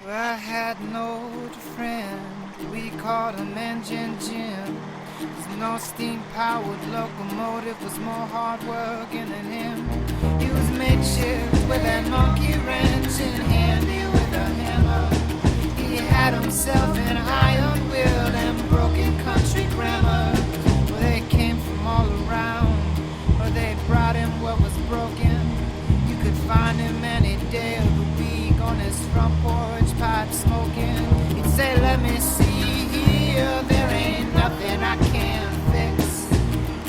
I had an old friend, we called him Engine Jim. His no steam-powered locomotive was more hard-working than him. He was makeshift with that monkey wrench and handy with a hammer. He had himself an iron wheel and broken country grammar. Well, they came from all around, or they brought him what was broken. You could find him any day of the week on his front porch, pipe smoking. He'd say, let me see here, there ain't nothing I can't fix.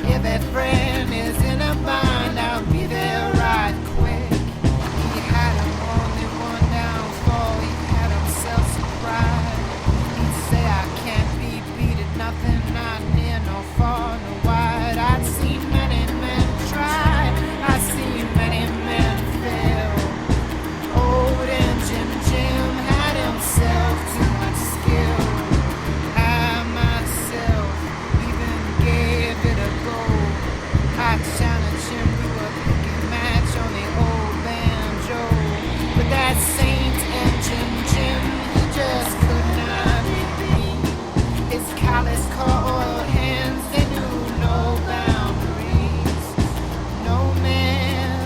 If that friend is in a bind, I'll be there right quick. He had him only one downfall, he had himself some pride. He'd say, I can't be beat at nothing, not near, no far, no wide. I'd seen many men try, I'd seen many men fail. Old Engine Jim had himself too much skill. I myself even gave it a go. I challenged him to a picking match on the old banjo. But that Saint Engine Jim, he just could not be beat. His callous, coiled hands, they knew no boundaries. No man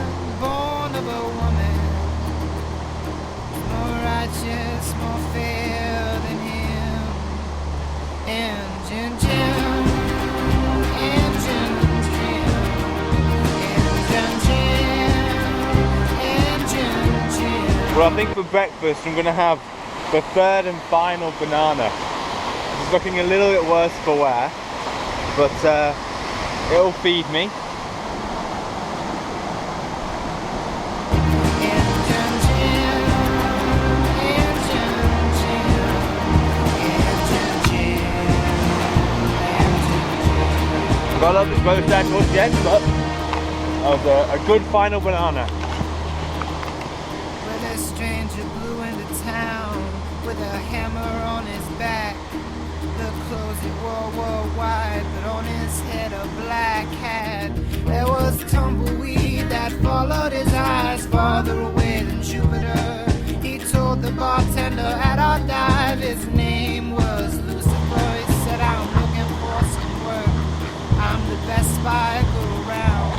born of a woman more righteous, more fair than him. Engine Jim, Engine Jim, Engine Jim, Engine Jim. Well, I think for breakfast I'm going to have the third and final banana. It's looking a little bit worse for wear, but it'll feed me. Engine Jim, Engine Jim, Engine Jim, Engine Jim. Got a little bit close there towards the end, but that was a good final banana. Well, a stranger blew into town with a hammer on his back. The clothes he wore were white, but on his head a black hat. There was tumbleweed that followed his eyes farther away than Jupiter. He told the bartender at our dive his name was Lucifer. He said, I'm looking for some work, I'm the best spy go around.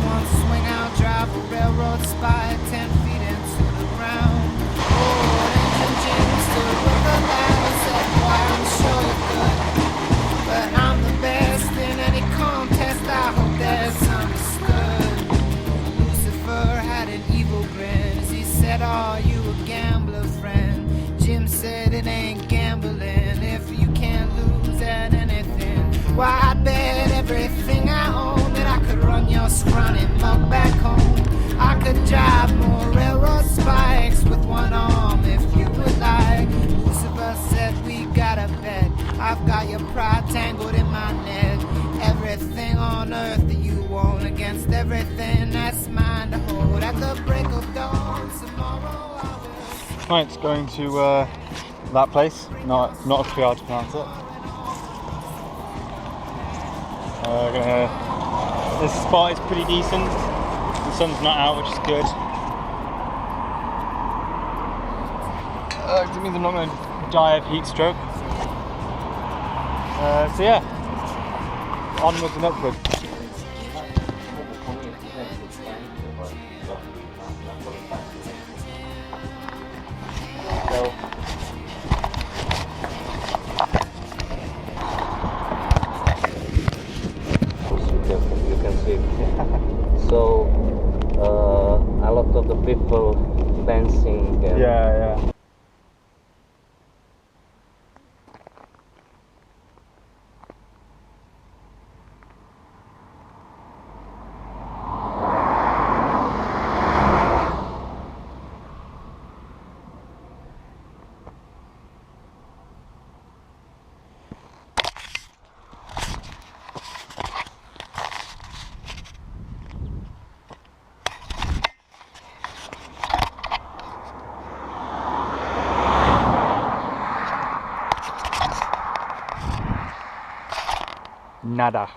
One swing out, drive a railroad spy 10 feet into the ground. Oh, Engine Jim stood with the ladder, said, boy, I'm sure you're good, but I'm the best in any contest, I hope that's understood. Lucifer had an evil grin as he said, are you a gambler, friend? Jim said, it ain't gambling if you can't lose at anything. Why, I'd bet everything I own that I could run your scrawny mug back home. I could drive more railroad spikes with one arm if you would like. Lucifer said, we got a bet. I've got your pride tangled in my net. Everything on earth that you own against everything that's mine to hold. At the break of dawn tomorrow I will. Right, it's going to that place. Not a clue how to pronounce it. This spot is pretty decent. The sun's not out, which is good. It means I'm not going to die of heat stroke. So yeah, onwards and upwards. So, you can see. So a lot of the people dancing. yeah. Nada.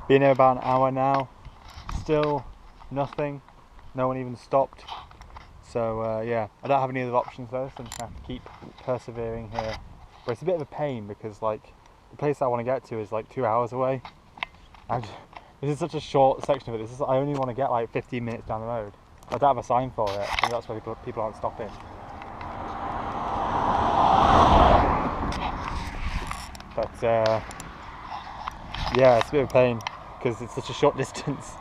Been here about an hour now. Still nothing. No one even stopped So yeah, I don't have any other options though, so I'm just gonna have to keep persevering here. But it's a bit of a pain because like the place I want to get to is like 2 hours away. This is such a short section of it. I only want to get like 15 minutes down the road. I don't have a sign for it, and that's why people aren't stopping. But yeah, it's a bit of a pain because it's such a short distance.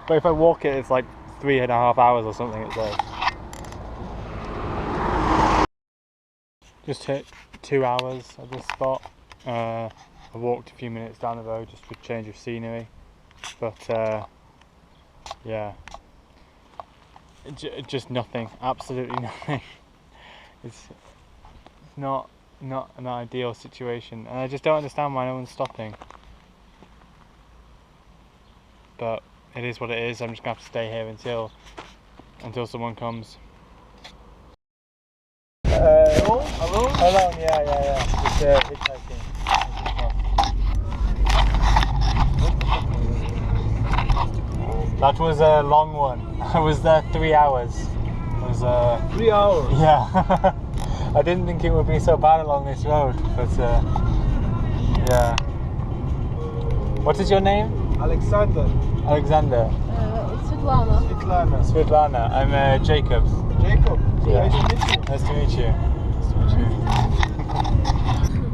But if I walk it, it's like 3.5 hours or something, it says. Just hit 2 hours at this spot. I walked a few minutes down the road just for a change of scenery. But yeah, just nothing, absolutely nothing. It's not an ideal situation, and I just don't understand why no one's stopping. But it is what it is. I'm just gonna have to stay here until someone comes. Alone? Yeah. Just hitchhiking. That was a long one. I was there 3 hours. It was 3 hours? Yeah. I didn't think it would be so bad along this road, but yeah. What is your name? Alexander. Alexander. Svetlana. Svetlana. I'm Jacob. Jacob. Yeah. Nice to meet you. Nice to meet you. Nice to meet you.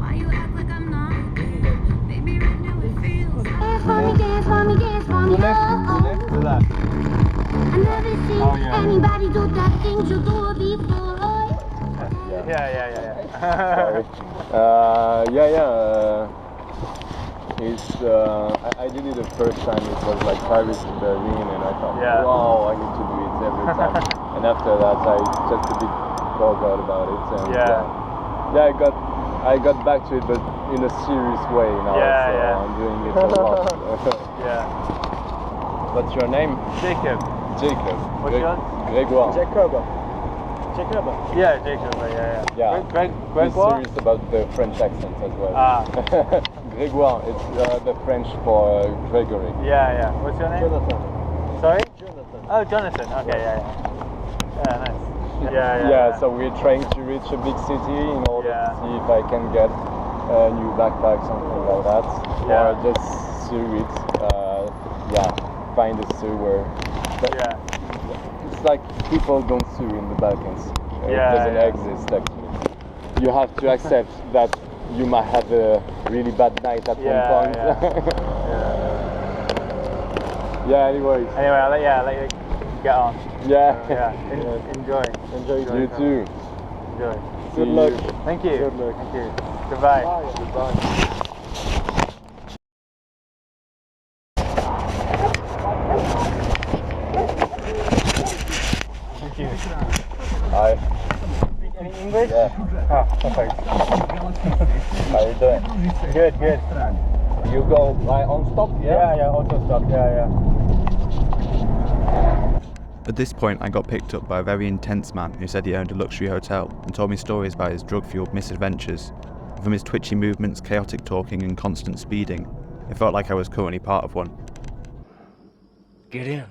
Why you act like I'm not? Baby, right now it feels. Dance for me, To left. I never seen Oh, yeah. anybody do that thing you do before. Yeah. Sorry. It's I did it the first time. It was like Paris to Berlin, and I thought, Yeah. wow, I need to do it every time. And after that, I just a bit forgot about it. And yeah, I got back to it, but in a serious way now. Yeah, so yeah. I'm doing it a lot. Yeah. What's your name? Jacob. Jacob. What's yours? Grégoire. Jacob. Yeah, Jacob. Yeah. Yeah. Be Grégoire. serious about the French accent as well. Ah. Grégoire, it's the French for Gregory. Yeah. What's your name? Jonathan. Sorry? Jonathan. Oh, Jonathan. Okay, yeah, nice. Yeah. So we're trying to reach a big city in order Yeah. to see if I can get a new backpack, something like that, Yeah. or just sew it. Find a sewer. But Yeah. it's like people don't sew in the Balkans. It doesn't exist actually. You have to accept that you might have a really bad night at one point. Yeah. Anyways. Anyway, I'll let you get on. Yeah. Enjoy. You too. Enjoy. Good luck. Thank you. Good luck. Thank you. Goodbye. Goodbye. Thank you. Hi. Any English? Yeah. Oh, perfect. How you doing? Good. You go on stop? Yeah, auto stop. Yeah. At this point, I got picked up by a very intense man who said he owned a luxury hotel and told me stories about his drug-fueled misadventures. And from his twitchy movements, chaotic talking and constant speeding, it felt like I was currently part of one. Get in.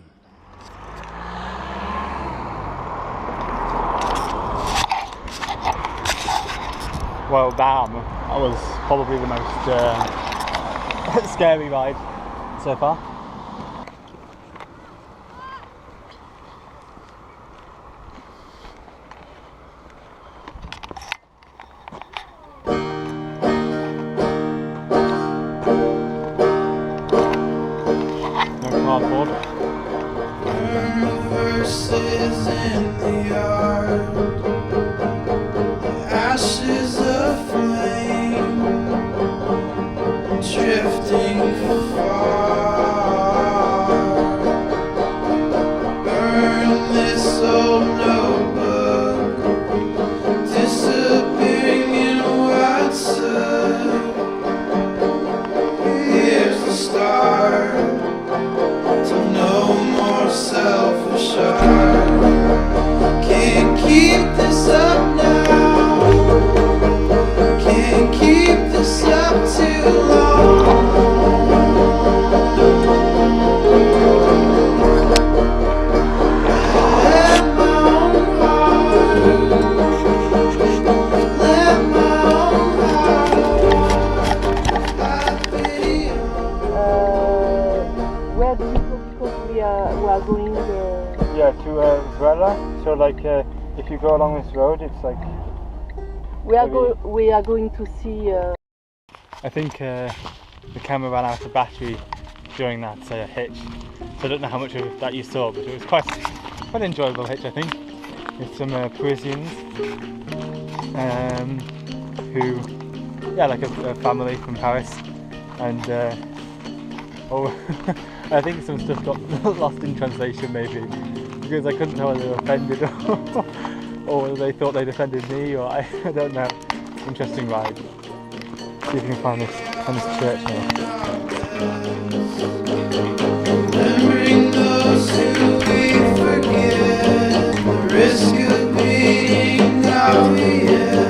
Well, damn. That was probably the most scary ride so far. No cardboard. Verses in the yard, ashes of flame, drifting far. Burn this old notebook, disappearing in white soot. Here's the start to no more selfish art. Can't keep this up now. Can't keep this up too long. I had my own are going. Yeah, to Zrela. So like, if you go along this road, it's like. We are going to see. I think the camera ran out of battery during that hitch, so I don't know how much of that you saw, but it was quite an enjoyable hitch, I think. With some Parisians who, yeah, like a family from Paris, and I think some stuff got lost in translation maybe, because I couldn't tell whether they were offended or whether they thought they'd offended me, or I don't know. Interesting ride. See if we can find this church now. Remembering those who we forget, the risk of being obvious.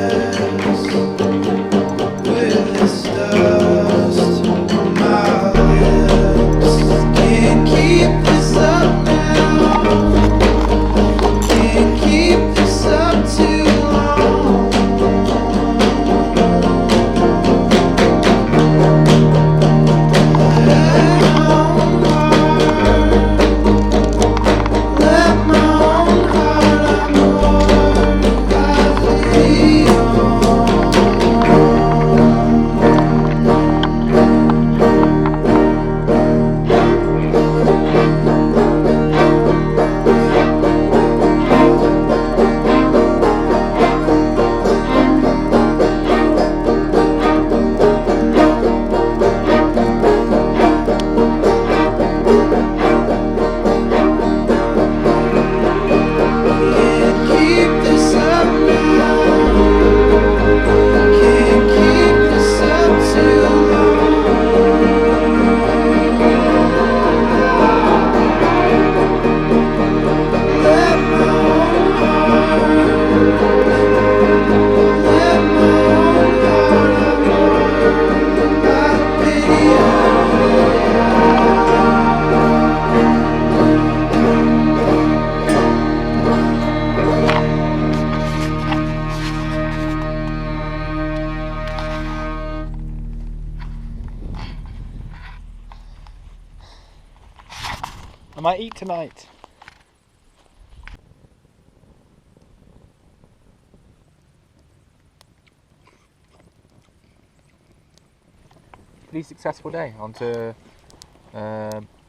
With this dust on my lips, can't keep this up now. Can't keep this up too long. I might eat tonight. Pretty successful day. On to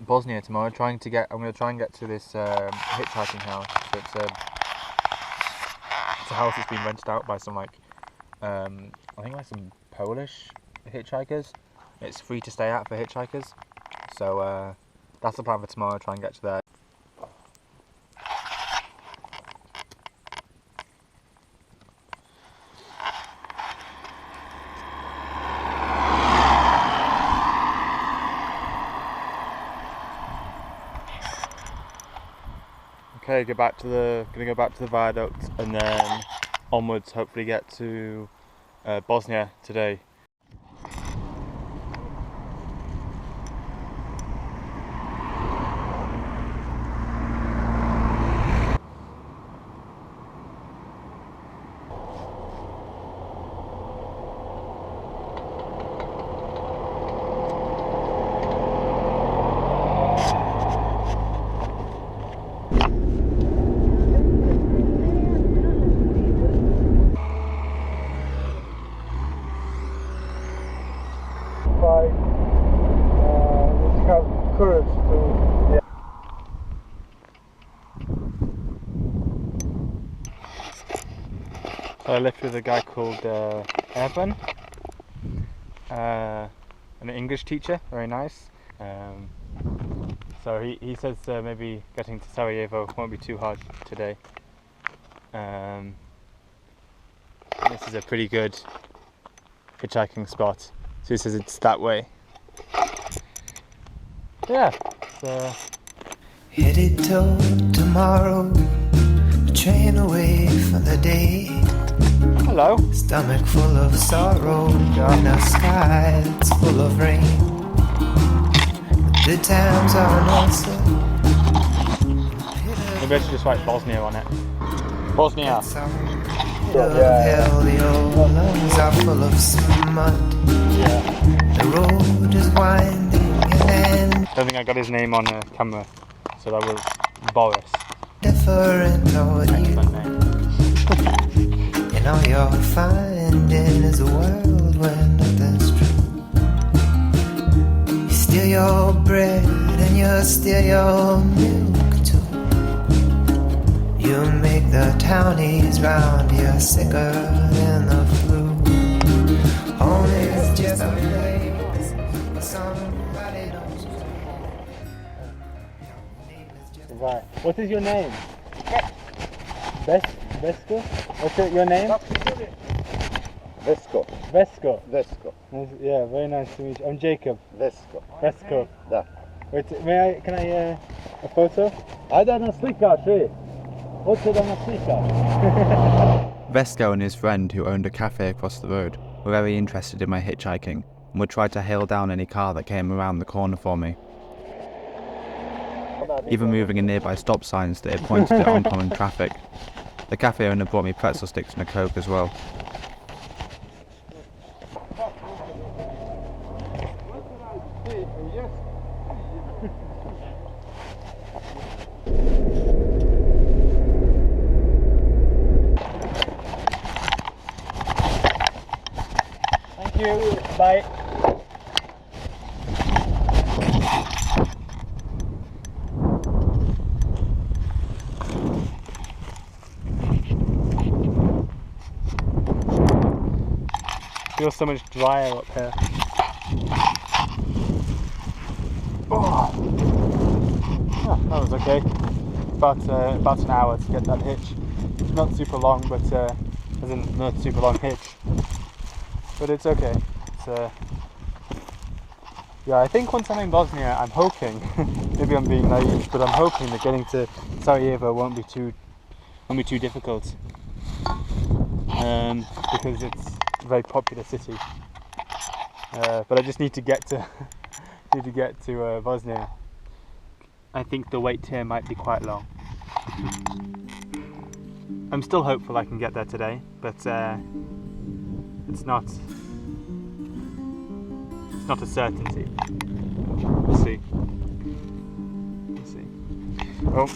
Bosnia tomorrow. I'm going to try and get to this hitchhiking house. So it's a house that's been rented out by some I think like some Polish hitchhikers. It's free to stay at for hitchhikers. So that's the plan for tomorrow. Try and get to there. Okay, gonna go back to the viaduct and then onwards. Hopefully get to Bosnia today. I lived with a guy called Evan, an English teacher, very nice. So he says maybe getting to Sarajevo won't be too hard today. This is a pretty good hitchhiking spot. So he says it's that way. Yeah. So. Headed to tomorrow, a train away for the day. Hello. Stomach full of sorrow, and a sky that's full of rain. The times are not so. Maybe I should just write Bosnia on it. Bosnia. Hell, your lungs are full of mud. Yeah. The road is winding and I don't think I got his name on camera. So that was Boris. Different or Excellent name. and all you're finding is a world where nothing's true. You steal your bread and you steal your milk too. You make the townies round here sicker than the flu. Home is just a place where somebody knows you. Right. What is your name? Vesco? What's your name? Vesco. Vesco. Vesco. Yeah, very nice to meet you. I'm Jacob. Vesco. Vesco. Da. Wait, can I a photo? Ajde na slikaš, ej. Hoću da na slikaš. Vesco and his friend, who owned a cafe across the road, were very interested in my hitchhiking and would try to hail down any car that came around the corner for me, even moving in nearby stop signs that had pointed at oncoming traffic. The cafe owner brought me pretzel sticks and a Coke as well. Thank you. Bye. Feels so much drier up here. Oh, that was okay. About an hour to get that hitch. Not super long, but as in not super long hitch. But it's okay. It's yeah, I think once I'm in Bosnia, I'm hoping, maybe I'm being naive, but I'm hoping that getting to Sarajevo won't be too difficult. Because it's a very popular city. But I just need to get to Bosnia. I think the wait here might be quite long. I'm still hopeful I can get there today, but it's not a certainty. We'll see. Oh,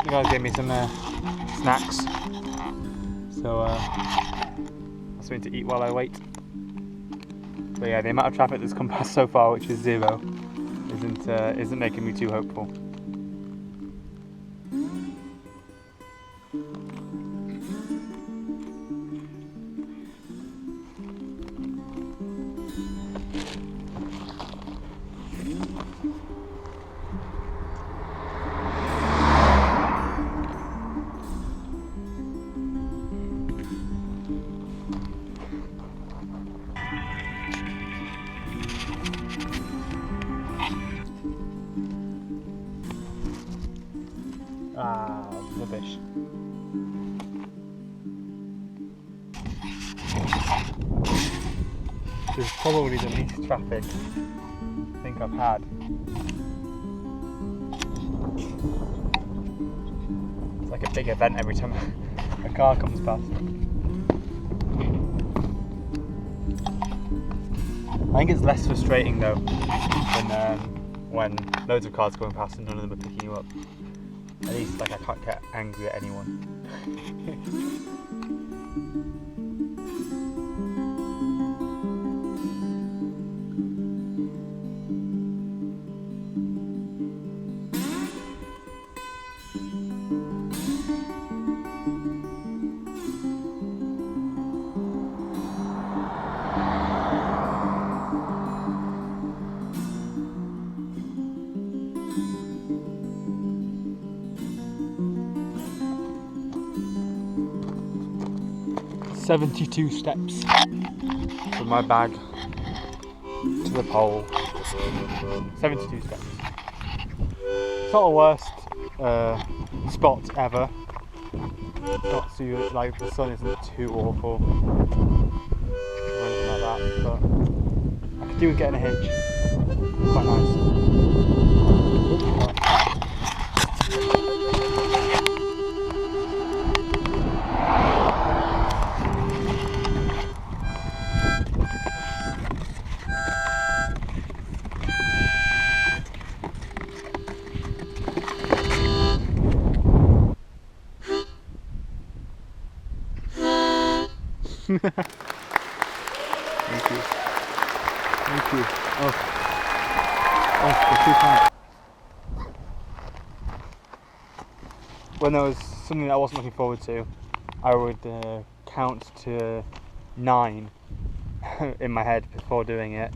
you guys gave me some snacks, so something to eat while I wait. But yeah, the amount of traffic that's come past so far, which is 0, isn't making me too hopeful. Ah, rubbish. This is probably the least traffic I think I've had. It's like a big event every time a car comes past. I think it's less frustrating though than when loads of cars going past and none of them are picking you up. At least like I can't get angry at anyone. "72 steps from my bag to the pole." 72 steps. It's not the worst spot ever. Not too, like, the sun isn't too awful or anything like that, but I could do with getting a hitch. Quite nice. Thank you. Thank you. Oh, they're too kind. When there was something that I wasn't looking forward to, I would count to 9 in my head before doing it,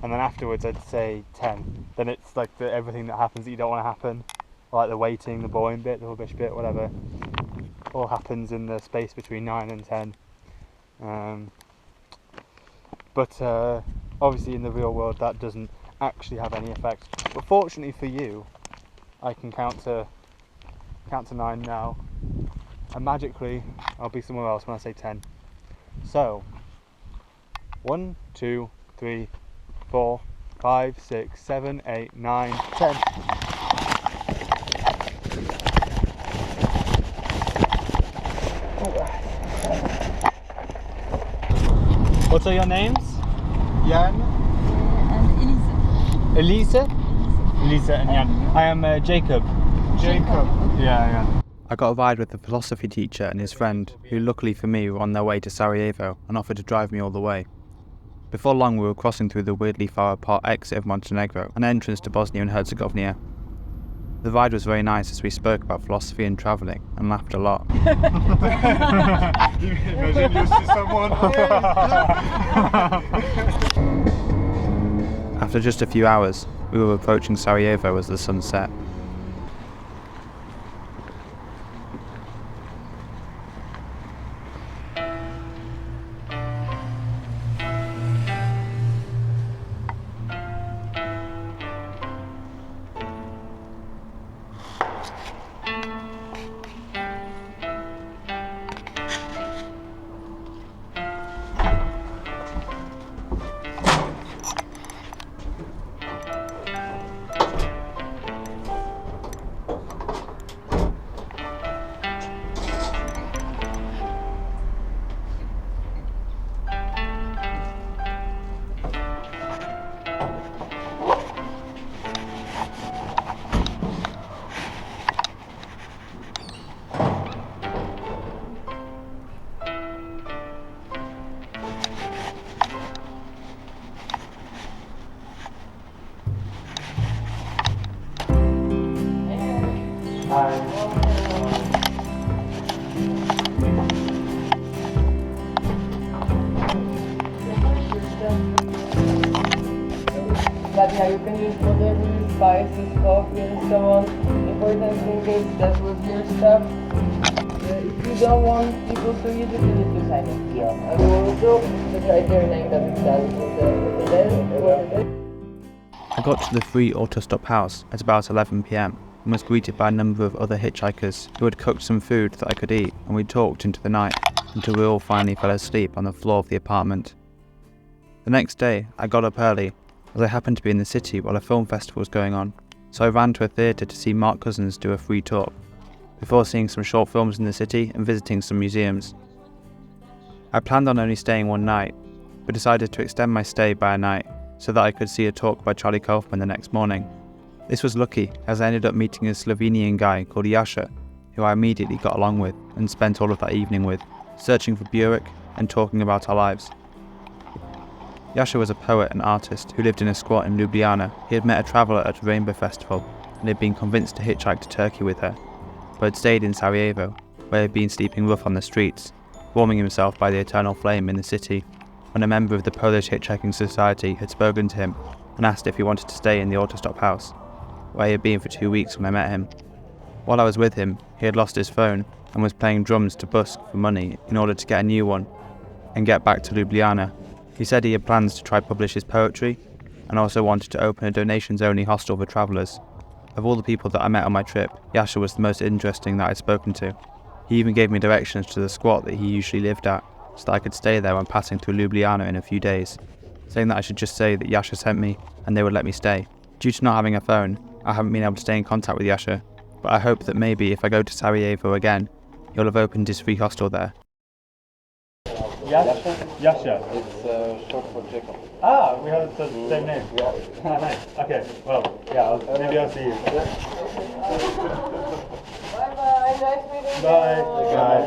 and then afterwards I'd say 10. Then it's like everything that happens that you don't want to happen, like the waiting, the boring bit, the rubbish bit, whatever, all happens in the space between 9 and 10. But obviously in the real world that doesn't actually have any effect. But fortunately for you, I can count to 9 now, and magically I'll be somewhere else when I say 10. So 1, 2, 3, 4, 5, 6, 7, 8, 9, 10. What are your names? Jan And Elise. Elisa? Elisa and Jan. I am Jacob. Jacob. Yeah. I got a ride with the philosophy teacher and his friend, who luckily for me were on their way to Sarajevo and offered to drive me all the way. Before long we were crossing through the weirdly far apart exit of Montenegro, an entrance to Bosnia and Herzegovina. The ride was very nice as we spoke about philosophy and travelling and laughed a lot. Imagine you see someone. After just a few hours, we were approaching Sarajevo as the sun set. But yeah, you can use whatever spices, coffee and so on. Important thing is that was your stuff. If you don't want people to use it, you need to sign it here. And also, just write your name that it's done with the desk. I got to the free autostop house at about 11 PM and was greeted by a number of other hitchhikers who had cooked some food that I could eat, and we talked into the night until we all finally fell asleep on the floor of the apartment. The next day, I got up early as I happened to be in the city while a film festival was going on, so I ran to a theatre to see Mark Cousins do a free talk, before seeing some short films in the city and visiting some museums. I planned on only staying one night, but decided to extend my stay by a night so that I could see a talk by Charlie Kaufman the next morning. This was lucky, as I ended up meeting a Slovenian guy called Jascha, who I immediately got along with and spent all of that evening with, searching for Burek and talking about our lives. Jascha was a poet and artist who lived in a squat in Ljubljana. He had met a traveller at a rainbow festival and had been convinced to hitchhike to Turkey with her, but had stayed in Sarajevo, where he had been sleeping rough on the streets, warming himself by the eternal flame in the city, when a member of the Polish Hitchhiking Society had spoken to him and asked if he wanted to stay in the autostop house, where he had been for 2 weeks when I met him. While I was with him, he had lost his phone and was playing drums to busk for money in order to get a new one and get back to Ljubljana. He said he had plans to try publish his poetry and also wanted to open a donations-only hostel for travellers. Of all the people that I met on my trip, Jascha was the most interesting that I'd spoken to. He even gave me directions to the squat that he usually lived at, so that I could stay there when passing through Ljubljana in a few days, saying that I should just say that Jascha sent me and they would let me stay. Due to not having a phone, I haven't been able to stay in contact with Jascha, but I hope that maybe if I go to Sarajevo again, he'll have opened his free hostel there. Jascha. It's short for Jacob. Ah, we have the same name. Yeah. Nice. Okay, well, yeah, maybe I'll see you. Bye bye, nice meeting you. Bye. Bye.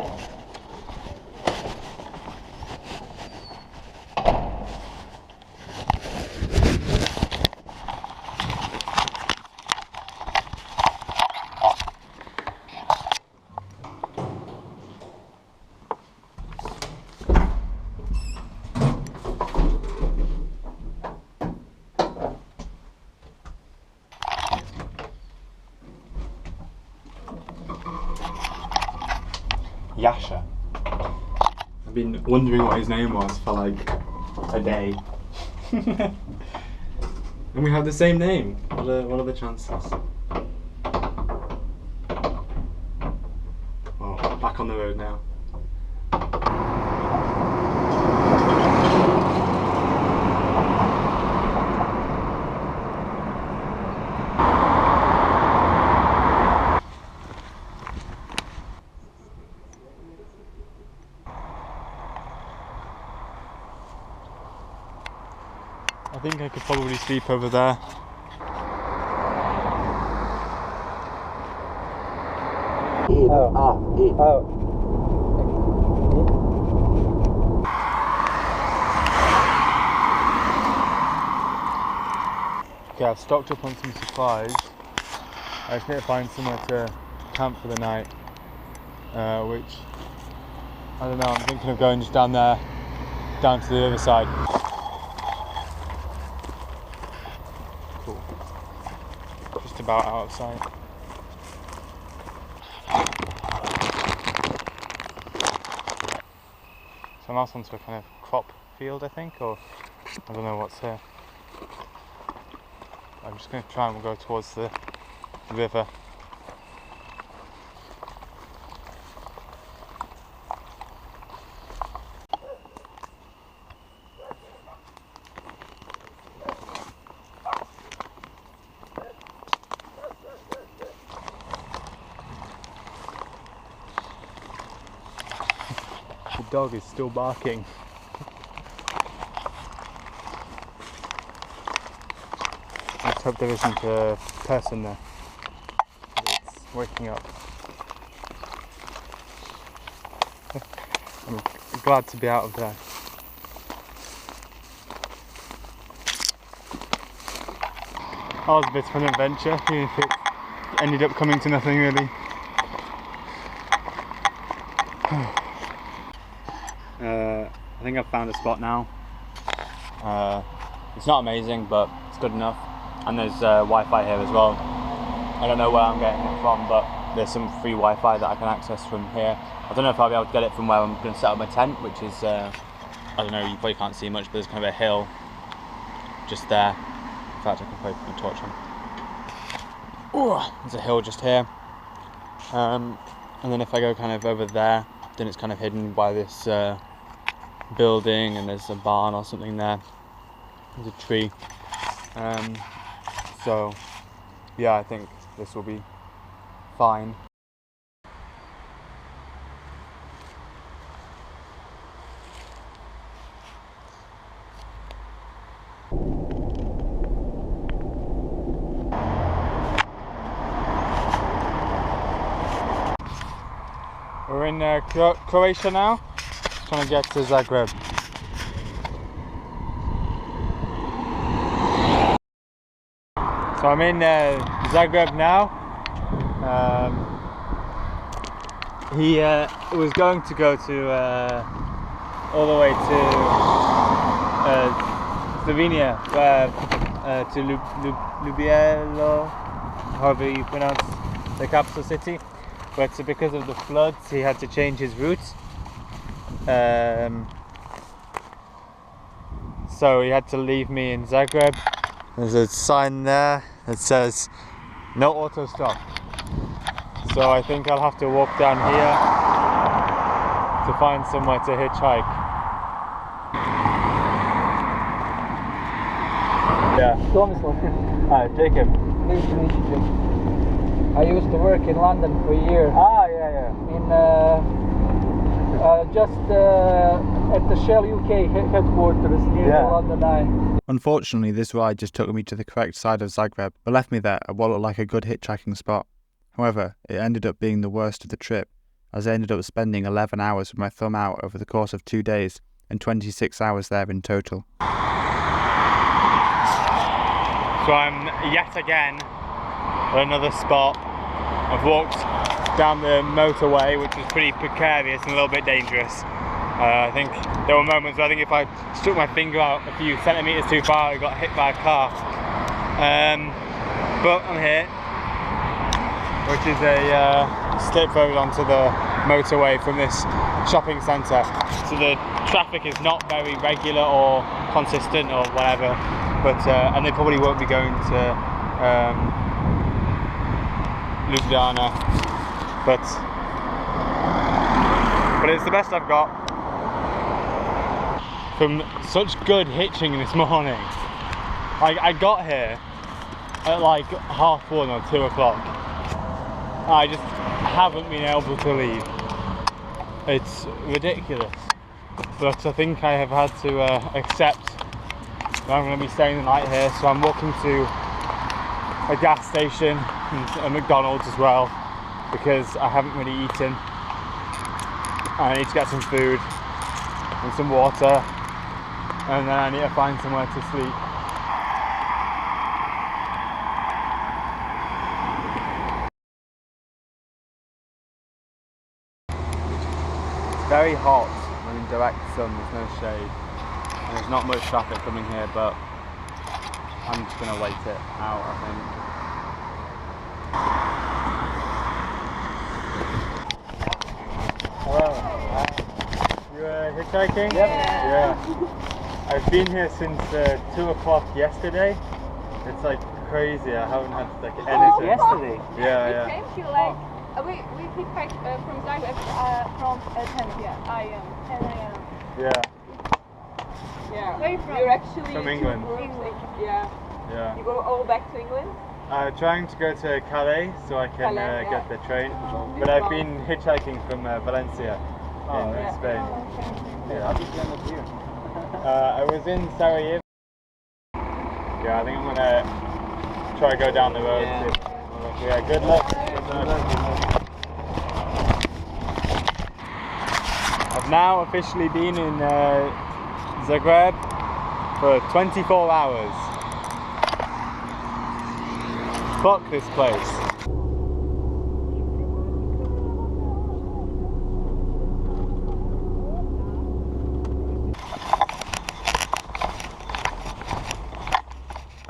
Yasha. I've been wondering what his name was for like a day. And we have the same name. What are the chances? Well, back on the road now. I think I could probably sleep over there. Okay, I've stocked up on some supplies. I just need to find somewhere to camp for the night, which, I don't know, I'm thinking of going just down there, down to the other side. Cool. Just about out of sight. So I'm out onto a kind of crop field, I think, or I don't know what's here. I'm just going to try and go towards the river. The dog is still barking. Let's hope there isn't a person there. It's waking up. I'm glad to be out of there. That was a bit of an adventure, even if it ended up coming to nothing really. I think I've found a spot now. It's not amazing, but it's good enough. And there's Wi-Fi here as well. I don't know where I'm getting it from, but there's some free Wi-Fi that I can access from here. I don't know if I'll be able to get it from where I'm going to set up my tent, which is, I don't know, you probably can't see much, but there's kind of a hill just there. In fact, I can probably put my torch on. Ooh, there's a hill just here. And then if I go kind of over there, then it's kind of hidden by this building, and there's a barn or something there. There's a tree. So yeah, I think this will be fine. We're in Croatia now, trying to get to Zagreb. So I'm in Zagreb now. He was going to go to all the way to Slovenia, to Ljubljana, however you pronounce the capital city. But because of the floods, he had to change his route. So he had to leave me in Zagreb. There's a sign there that says no autostop. So I think I'll have to walk down here to find somewhere to hitchhike. Yeah. Tomislav. Hi, Jacob. Nice to meet you, Jim. I used to work in London for a year. Ah, yeah. In just at the Shell UK headquarters near the London Eye. Unfortunately, this ride just took me to the correct side of Zagreb, but left me there at what looked like a good hitchhiking spot. However, it ended up being the worst of the trip, as I ended up spending 11 hours with my thumb out over the course of 2 days, and 26 hours there in total. So I'm yet again at another spot. I've walked down the motorway, which was pretty precarious and a little bit dangerous. I think there were moments where I think if I stuck my finger out a few centimetres too far, I got hit by a car. But I'm here, which is a slip road onto the motorway from this shopping centre, so the traffic is not very regular or consistent or whatever. But and they probably won't be going to Ljubljana, but it's the best I've got from such good hitching this morning. I got here at like 1:30 or 2 o'clock. I just haven't been able to leave. It's ridiculous, but I think I have had to accept that I'm going to be staying the night here, so I'm walking to a gas station and a McDonald's as well, because I haven't really eaten. I need to get some food and some water, and then I need to find somewhere to sleep. It's very hot, I'm in direct sun, there's no shade, and there's not much traffic coming here, but I'm just going to wait it out, I think. Hello. You hitchhiking? Yep. Yeah. I've been here since 2 o'clock yesterday. It's like crazy. I haven't had like anything. Yesterday? Yeah, We yeah. came to like we hitchhiked from Zagreb from 10 a.m. Yeah. Yeah. Where are you from? You're actually From England. Yeah. Yeah. You go all back to England? Trying to go to Calais so I can Calais, yeah. get the train. But I've been hitchhiking from Valencia in Spain. Yeah. How did you end up here? I was in Sarajevo. Yeah, I think I'm gonna try to go down the road. Yeah. Yeah, good luck. Good luck. I've now officially been in Zagreb for 24 hours. Fuck this place.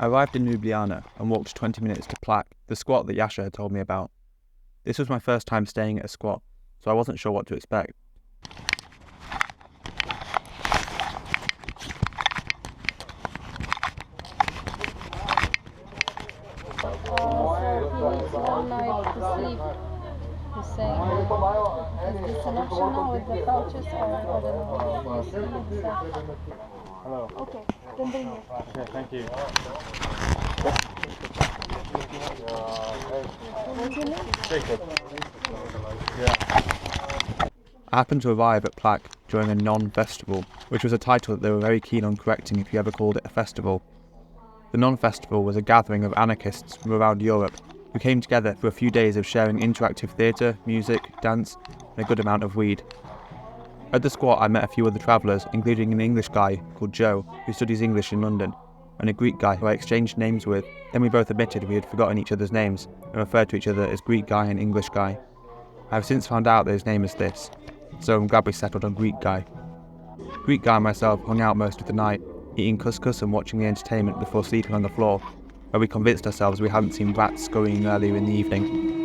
I arrived in Ljubljana and walked 20 minutes to Plak, the squat that Yasha had told me about. This was my first time staying at a squat, so I wasn't sure what to expect. One night to sleep, you say. Is this an option now with the couches, or I don't know? Hello. Okay, then bring it. Okay, thank you. What's your name? Jacob. Yeah. I happened to arrive at Plak during a non-festival, which was a title that they were very keen on correcting if you ever called it a festival. The non-festival was a gathering of anarchists from around Europe who came together for a few days of sharing interactive theatre, music, dance, and a good amount of weed. At the squat I met a few other travellers, including an English guy called Joe, who studies English in London, and a Greek guy who I exchanged names with. Then we both admitted we had forgotten each other's names and referred to each other as Greek guy and English guy. I have since found out that his name is this, so I'm glad we settled on Greek guy. Greek guy and myself hung out most of the night, eating couscous and watching the entertainment before sleeping on the floor, where we convinced ourselves we hadn't seen rats scurrying earlier in the evening.